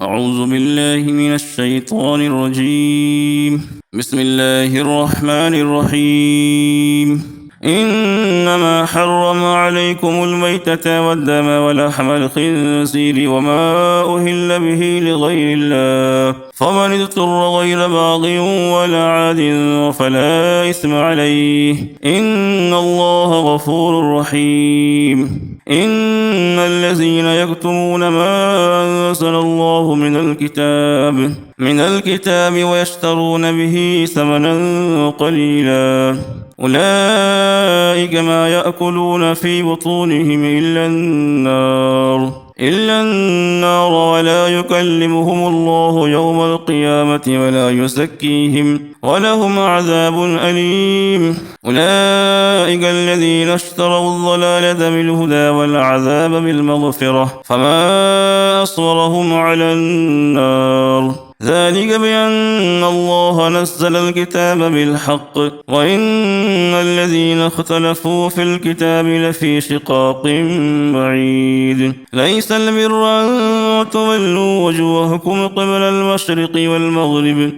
أعوذ بالله من الشيطان الرجيم. بسم الله الرحمن الرحيم. إنما حرم عليكم الميتة والدم ولحم الخنزير وما أهل به لغير الله، فمن اضطر غير باغ ولا عاد فلا إثم عليه، إن الله غفور رحيم. إن الذين يكتمون ما أنزل الله من الكتاب ويشترون به ثمنا قليلا، أولئك ما يأكلون في بطونهم إلا النار ولا يكلمهم الله يوم القيامة ولا يزكيهم ولهم عذاب أليم. أولئك الذين اشتروا الضلالة بالهدى والعذاب بالمغفرة، فما أصبرهم على النار. ذلك بأن الله نزل الكتاب بالحق، وإن الذين اختلفوا في الكتاب لفي شقاق بعيد. ليس البر أن تولوا وجوهكم قبل المشرق والمغرب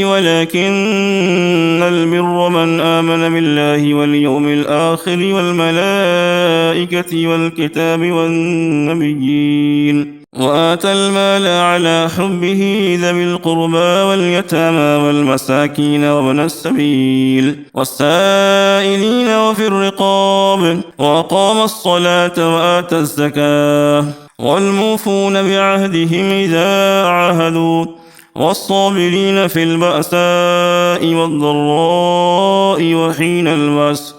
ولكن البر من آمن بالله واليوم الآخر والملائكة والكتاب والنبيين، وآتى المال على حبه ذوي القربى واليتامى والمساكين وابن السبيل والسائلين وفي الرقاب، وأقام الصلاة وآتى الزكاة، والموفون بعهدهم إذا عاهدوا، والصابرين في البأساء والضراء وحين البأس،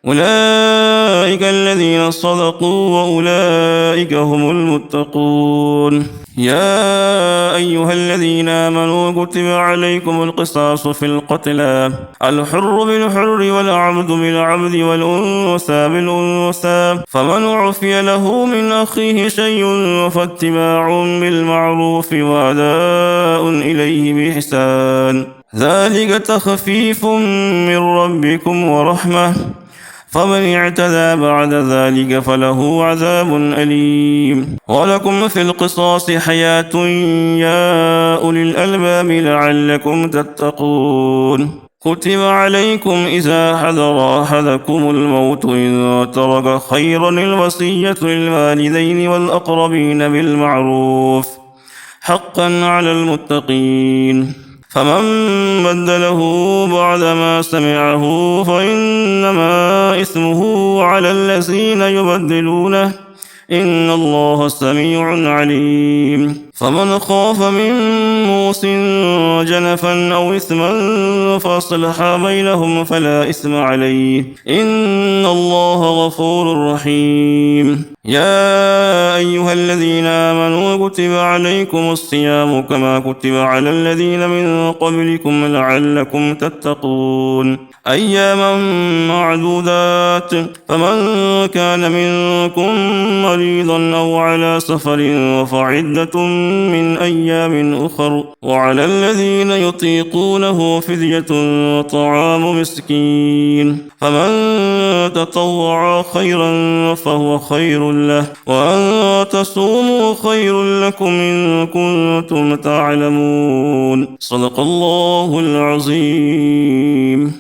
أولئك الذين صدقوا وأولئك هم المتقون. يا أيها الذين آمنوا كتب عليكم القصاص في القتلى، الحر بالحر والعبد بالعبد والأنثى بالأنثى، فمن عفي له من أخيه شيء فاتباع بالمعروف وأداء إليه بإحسان، ذلك تخفيف من ربكم ورحمة، فمن اعتدى بعد ذلك فله عذاب أليم. ولكم في القصاص حياة يا أولي الألباب لعلكم تتقون. كتب عليكم إذا حضر أحدكم الموت إن ترك خيرا الوصية للوالدين والأقربين بالمعروف حقا على المتقين، فمن بدله بعدما سمعه فإنما إثمه على الذين يبدلونه، إن الله سميع عليم. فمن خاف من موص جنفا أو إثما فأصلح بينهم فلا إثم عليه، إن الله غفور رحيم. يا أيها الذين آمنوا كتب عليكم الصيام كما كتب على الذين من قبلكم لعلكم تتقون، أياما معدودات، فمن كان منكم مريضا أو على سفر فعدة من أيام أخر، وعلى الذين يطيقونه فدية طعام مسكين، فمن تطوع خيرا فهو خير له، وأن تصوموا خير لكم إن كنتم تعلمون. صدق الله العظيم.